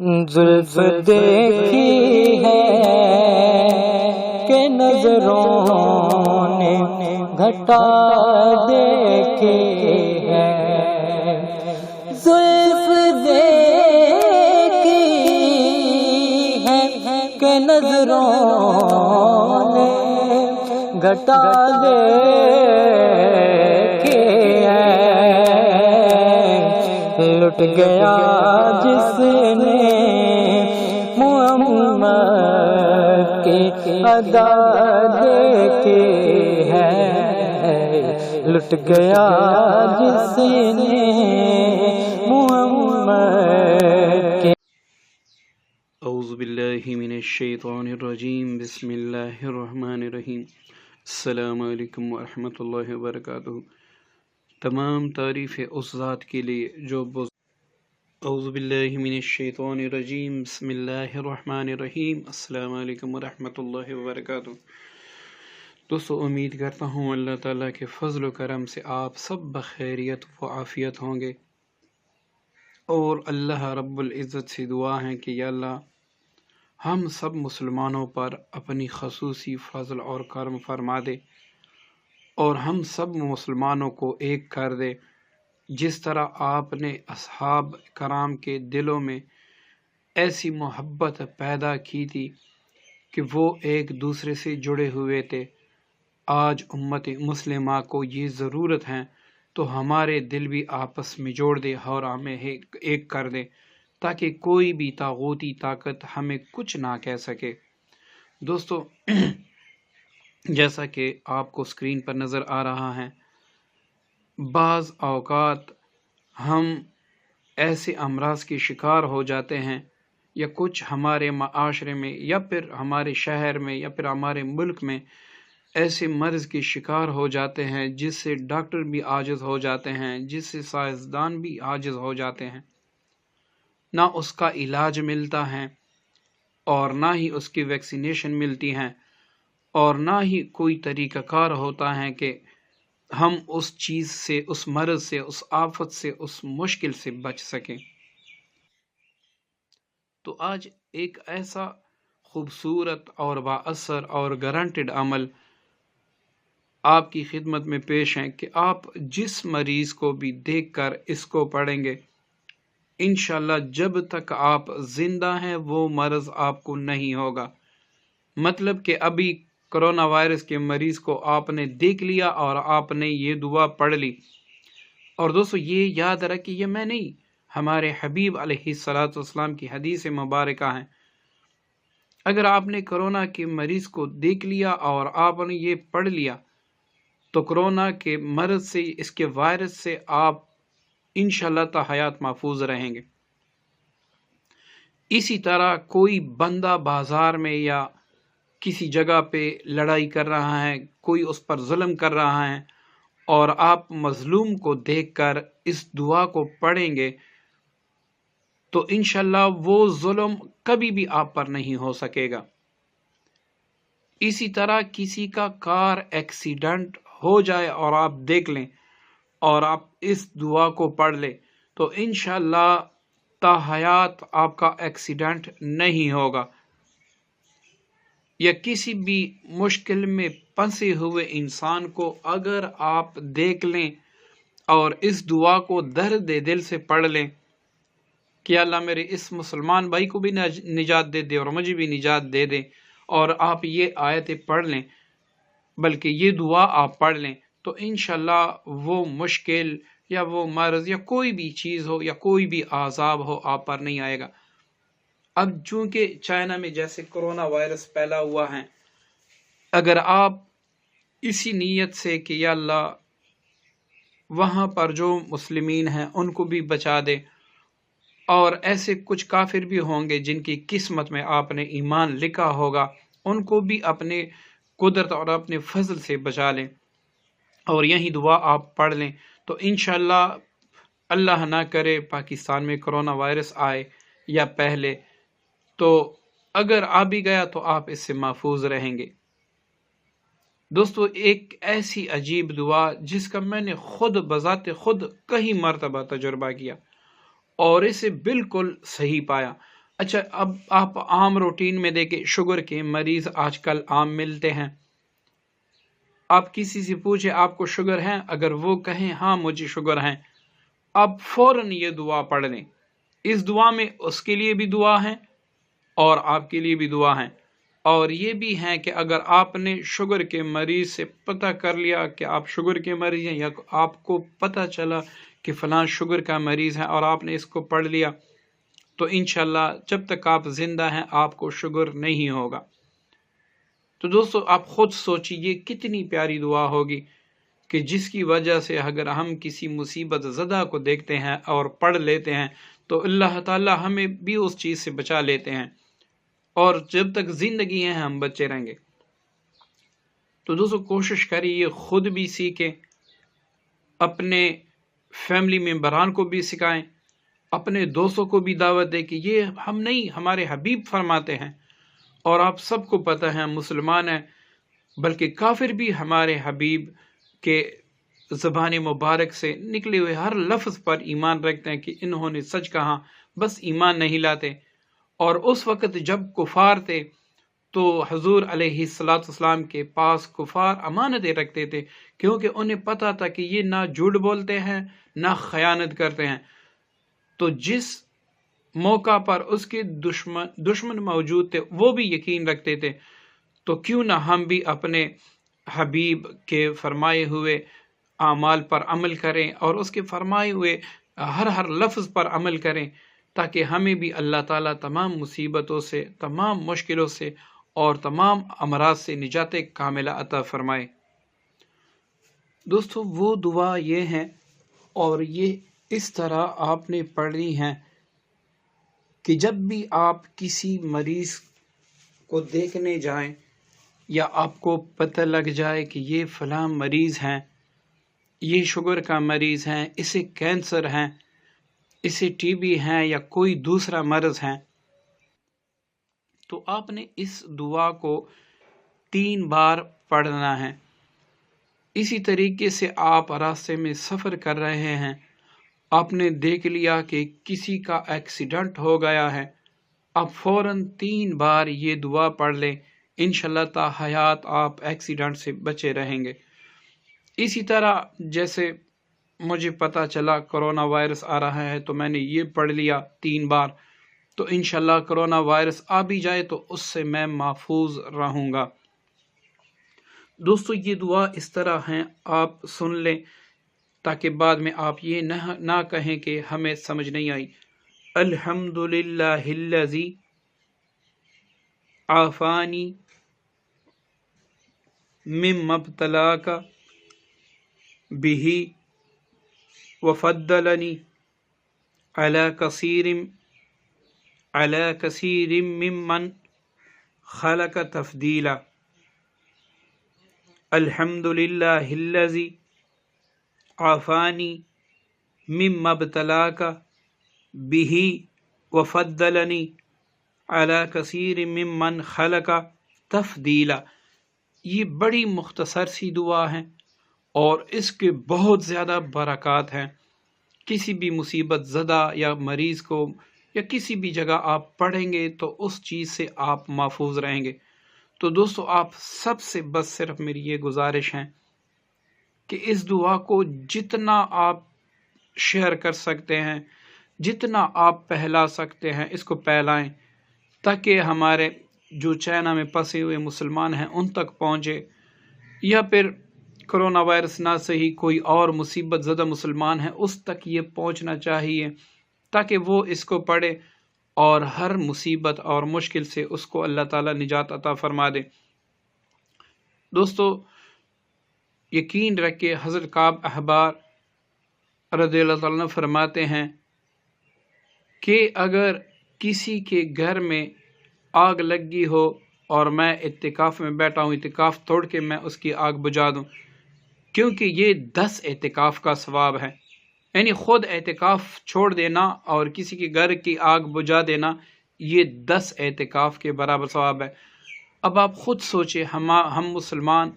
زلف دیکھی ہے کہ نظروں نے گھٹا دیکھی ہے، زلف دیکھی ہے کہ نظروں نے گھٹا دیکھی ہے، لٹ گیا جس نے محمد کی ادا دیکھی ہے، لٹ گیا جس نے محمد کی۔ اعوذ باللہ من الشیطان الرجیم، بسم اللہ الرحمن الرحیم۔ السلام علیکم ورحمۃ اللہ وبرکاتہ۔ تمام تعریف ہے اس ذات کے لیے جو اعوذ باللہ من الشیطان الرجیم، بسم اللہ الرحمن الرحیم۔ السلام علیکم ورحمۃ اللہ وبرکاتہ۔ دوستو، امید کرتا ہوں اللہ تعالیٰ کے فضل و کرم سے آپ سب بخیریت و عافیت ہوں گے، اور اللہ رب العزت سے دعا ہے کہ یا اللہ ہم سب مسلمانوں پر اپنی خصوصی فضل اور کرم فرما دے، اور ہم سب مسلمانوں کو ایک کر دے، جس طرح آپ نے اصحاب کرام کے دلوں میں ایسی محبت پیدا کی تھی کہ وہ ایک دوسرے سے جڑے ہوئے تھے۔ آج امت مسلمہ کو یہ ضرورت ہے تو ہمارے دل بھی آپس میں جوڑ دے اور ہمیں ایک کر دے، تاکہ کوئی بھی طاغوتی طاقت ہمیں کچھ نہ کہہ سکے۔ دوستو، جیسا کہ آپ کو اسکرین پر نظر آ رہا ہے، بعض اوقات ہم ایسے امراض کے شکار ہو جاتے ہیں، یا کچھ ہمارے معاشرے میں یا پھر ہمارے شہر میں یا پھر ہمارے ملک میں ایسے مرض کے شکار ہو جاتے ہیں جس سے ڈاکٹر بھی عاجز ہو جاتے ہیں، جس سے سائنسدان بھی عاجز ہو جاتے ہیں، نہ اس کا علاج ملتا ہے اور نہ ہی اس کی ویکسینیشن ملتی ہے، اور نہ ہی کوئی طریقہ کار ہوتا ہے کہ ہم اس چیز سے، اس مرض سے، اس آفت سے، اس مشکل سے بچ سکیں۔ تو آج ایک ایسا خوبصورت اور با اثر اور گارنٹیڈ عمل آپ کی خدمت میں پیش ہیں کہ آپ جس مریض کو بھی دیکھ کر اس کو پڑھیں گے، انشاءاللہ جب تک آپ زندہ ہیں وہ مرض آپ کو نہیں ہوگا۔ مطلب کہ ابھی کرونا وائرس کے مریض کو آپ نے دیکھ لیا اور آپ نے یہ دعا پڑھ لی، اور دوستو یہ یاد رکھیں، یہ میں نہیں، ہمارے حبیب علیہ الصلاۃ والسلام کی حدیث مبارکہ ہیں۔ اگر آپ نے کرونا کے مریض کو دیکھ لیا اور آپ نے یہ پڑھ لیا تو کرونا کے مرض سے، اس کے وائرس سے آپ انشاءاللہ تا حیات محفوظ رہیں گے۔ اسی طرح کوئی بندہ بازار میں یا کسی جگہ پہ لڑائی کر رہا ہے، کوئی اس پر ظلم کر رہا ہے، اور آپ مظلوم کو دیکھ کر اس دعا کو پڑھیں گے تو انشاءاللہ وہ ظلم کبھی بھی آپ پر نہیں ہو سکے گا۔ اسی طرح کسی کا کار ایکسیڈنٹ ہو جائے اور آپ دیکھ لیں اور آپ اس دعا کو پڑھ لیں تو انشاءاللہ تا حیات آپ کا ایکسیڈنٹ نہیں ہوگا۔ یا کسی بھی مشکل میں پھنسے ہوئے انسان کو اگر آپ دیکھ لیں اور اس دعا کو درد دل سے پڑھ لیں کہ اللہ میرے اس مسلمان بھائی کو بھی نجات دے دے اور مجھے بھی نجات دے دے، اور آپ یہ آیتیں پڑھ لیں، بلکہ یہ دعا آپ پڑھ لیں، تو انشاءاللہ وہ مشکل یا وہ مرض یا کوئی بھی چیز ہو یا کوئی بھی عذاب ہو آپ پر نہیں آئے گا۔ اب چونکہ چائنا میں جیسے کرونا وائرس پھیلا ہوا ہے، اگر آپ اسی نیت سے کہ یا اللہ وہاں پر جو مسلمین ہیں ان کو بھی بچا دے، اور ایسے کچھ کافر بھی ہوں گے جن کی قسمت میں آپ نے ایمان لکھا ہوگا، ان کو بھی اپنے قدرت اور اپنے فضل سے بچا لیں، اور یہی دعا آپ پڑھ لیں تو انشاءاللہ اللہ نہ کرے پاکستان میں کرونا وائرس آئے یا پہلے، تو اگر آ بھی گیا تو آپ اس سے محفوظ رہیں گے۔ دوستو، ایک ایسی عجیب دعا جس کا میں نے خود بذات خود کئی مرتبہ تجربہ کیا اور اسے بالکل صحیح پایا۔ اچھا، اب آپ عام روٹین میں دیکھیں شوگر کے مریض آج کل عام ملتے ہیں. آپ کسی سے پوچھیں آپ کو شوگر ہے، اگر وہ کہیں ہاں مجھے شوگر ہے، آپ فوراً یہ دعا پڑھ لیں. اس دعا میں اس کے لیے بھی دعا ہے اور آپ کے لیے بھی دعا ہے. اور یہ بھی ہے کہ اگر آپ نے شوگر کے مریض سے پتہ کر لیا کہ آپ شوگر کے مریض ہیں، یا آپ کو پتہ چلا کہ فلاں شوگر کا مریض ہے اور آپ نے اس کو پڑھ لیا، تو انشاءاللہ جب تک آپ زندہ ہیں آپ کو شوگر نہیں ہوگا. تو دوستو آپ خود سوچیے یہ کتنی پیاری دعا ہوگی کہ جس کی وجہ سے اگر ہم کسی مصیبت زدہ کو دیکھتے ہیں اور پڑھ لیتے ہیں تو اللہ تعالی ہمیں بھی اس چیز سے بچا لیتے ہیں، اور جب تک زندگی ہے ہم بچے رہیں گے. تو دوستو کوشش کریے خود بھی سیکھیں، اپنے فیملی ممبران کو بھی سکھائیں، اپنے دوستوں کو بھی دعوت دیں کہ یہ ہم نہیں، ہمارے حبیب فرماتے ہیں. اور آپ سب کو پتہ ہے مسلمان ہیں بلکہ کافر بھی ہمارے حبیب کے زبان مبارک سے نکلے ہوئے ہر لفظ پر ایمان رکھتے ہیں کہ انہوں نے سچ کہا، بس ایمان نہیں لاتے. اور اس وقت جب کفار تھے تو حضور علیہ السلام کے پاس کفار امانتیں رکھتے تھے، کیونکہ انہیں پتہ تھا کہ یہ نہ جھوٹ بولتے ہیں نہ خیانت کرتے ہیں. تو جس موقع پر اس کے دشمن موجود تھے وہ بھی یقین رکھتے تھے. تو کیوں نہ ہم بھی اپنے حبیب کے فرمائے ہوئے اعمال پر عمل کریں اور اس کے فرمائے ہوئے ہر لفظ پر عمل کریں، تاکہ ہمیں بھی اللہ تعالیٰ تمام مصیبتوں سے، تمام مشکلوں سے اور تمام امراض سے نجات کاملہ عطا فرمائے. دوستو وہ دعا یہ ہے اور یہ اس طرح آپ نے پڑھنی ہے کہ جب بھی آپ کسی مریض کو دیکھنے جائیں یا آپ کو پتہ لگ جائے کہ یہ فلاں مریض ہیں، یہ شوگر کا مریض ہیں، اسے کینسر ہیں، اسے ٹی بی ہیں یا کوئی دوسرا مرض ہے، تو آپ نے اس دعا کو 3 بار پڑھنا ہے. اسی طریقے سے آپ راستے میں سفر کر رہے ہیں، آپ نے دیکھ لیا کہ کسی کا ایکسیڈنٹ ہو گیا ہے، آپ فوراً 3 بار یہ دعا پڑھ لیں، انشاءاللہ تا حیات آپ ایکسیڈنٹ سے بچے رہیں گے. اسی طرح جیسے مجھے پتہ چلا کرونا وائرس آ رہا ہے تو میں نے یہ پڑھ لیا 3 بار، تو انشاءاللہ کرونا وائرس آ بھی جائے تو اس سے میں محفوظ رہوں گا. دوستو یہ دعا اس طرح ہیں، آپ سن لیں تاکہ بعد میں آپ یہ نہ کہیں کہ ہمیں سمجھ نہیں آئی. الحمدللہ الذی عافانی مما ابتلاک بہ وفضلنی علی کثیر ممن خلق تفضیلا. الحمدللہ الذی عافانی مما ابتلاک بہ وفضلنی علی کثیر ممن خلق تفضیلا. یہ بڑی مختصر سی دعا ہے اور اس کے بہت زیادہ برکات ہیں. کسی بھی مصیبت زدہ یا مریض کو یا کسی بھی جگہ آپ پڑھیں گے تو اس چیز سے آپ محفوظ رہیں گے. تو دوستو آپ سب سے بس صرف میری یہ گزارش ہے کہ اس دعا کو جتنا آپ شیئر کر سکتے ہیں، جتنا آپ پھیلا سکتے ہیں اس کو پھیلائیں، تاکہ ہمارے جو چائنا میں پھنسے ہوئے مسلمان ہیں ان تک پہنچے، یا پھر کرونا وائرس نہ صحیح کوئی اور مصیبت زدہ مسلمان ہے اس تک یہ پہنچنا چاہیے، تاکہ وہ اس کو پڑھے اور ہر مصیبت اور مشکل سے اس کو اللہ تعالیٰ نجات عطا فرما دے. دوستو یقین رکھے حضرت کعب احبار رضی اللہ عنہ فرماتے ہیں کہ اگر کسی کے گھر میں آگ لگی ہو اور میں اعتکاف میں بیٹھا ہوں، اعتکاف توڑ کے میں اس کی آگ بجھا دوں، کیونکہ یہ 10 اعتکاف کا ثواب ہے. یعنی خود اعتکاف چھوڑ دینا اور کسی کے گھر کی آگ بجھا دینا یہ 10 اعتکاف کے برابر ثواب ہے. اب آپ خود سوچیں، ہم مسلمان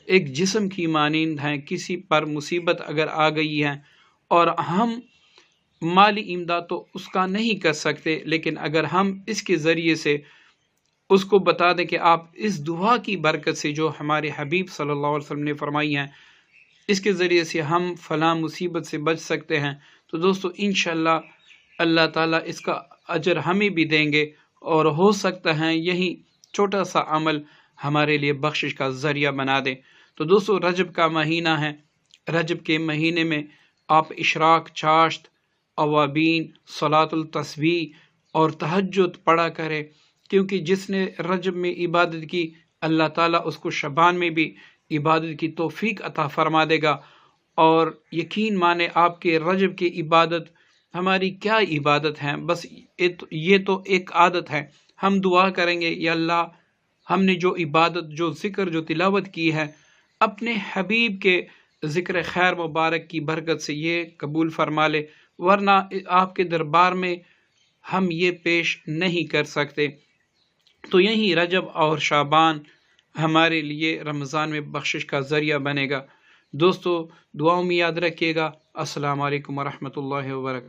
ایک جسم کی مانند ہیں، کسی پر مصیبت اگر آ گئی ہے اور ہم مالی امداد تو اس کا نہیں کر سکتے، لیکن اگر ہم اس کے ذریعے سے اس کو بتا دیں کہ آپ اس دعا کی برکت سے جو ہمارے حبیب صلی اللہ علیہ وسلم نے فرمائی ہیں، اس کے ذریعے سے ہم فلاں مصیبت سے بچ سکتے ہیں، تو دوستو انشاءاللہ اللہ تعالیٰ اس کا اجر ہمیں بھی دیں گے، اور ہو سکتا ہے یہی چھوٹا سا عمل ہمارے لیے بخشش کا ذریعہ بنا دے۔ تو دوستو رجب کا مہینہ ہے، رجب کے مہینے میں آپ اشراق، چاشت، اوابین، صلاۃ التسبیح اور تہجد پڑھا کرے، کیونکہ جس نے رجب میں عبادت کی اللہ تعالیٰ اس کو شعبان میں بھی عبادت کی توفیق عطا فرما دے گا۔ اور یقین مانے آپ کے رجب کی عبادت ہماری کیا عبادت ہے، بس یہ تو ایک عادت ہے۔ ہم دعا کریں گے یا اللہ ہم نے جو عبادت، جو ذکر، جو تلاوت کی ہے اپنے حبیب کے ذکر خیر مبارک کی برکت سے یہ قبول فرما لے، ورنہ آپ کے دربار میں ہم یہ پیش نہیں کر سکتے۔ تو یہی رجب اور شعبان ہمارے لیے رمضان میں بخشش کا ذریعہ بنے گا۔ دوستو دعاؤں میں یاد رکھیے گا۔ السلام علیکم ورحمۃ اللہ وبرکاتہ۔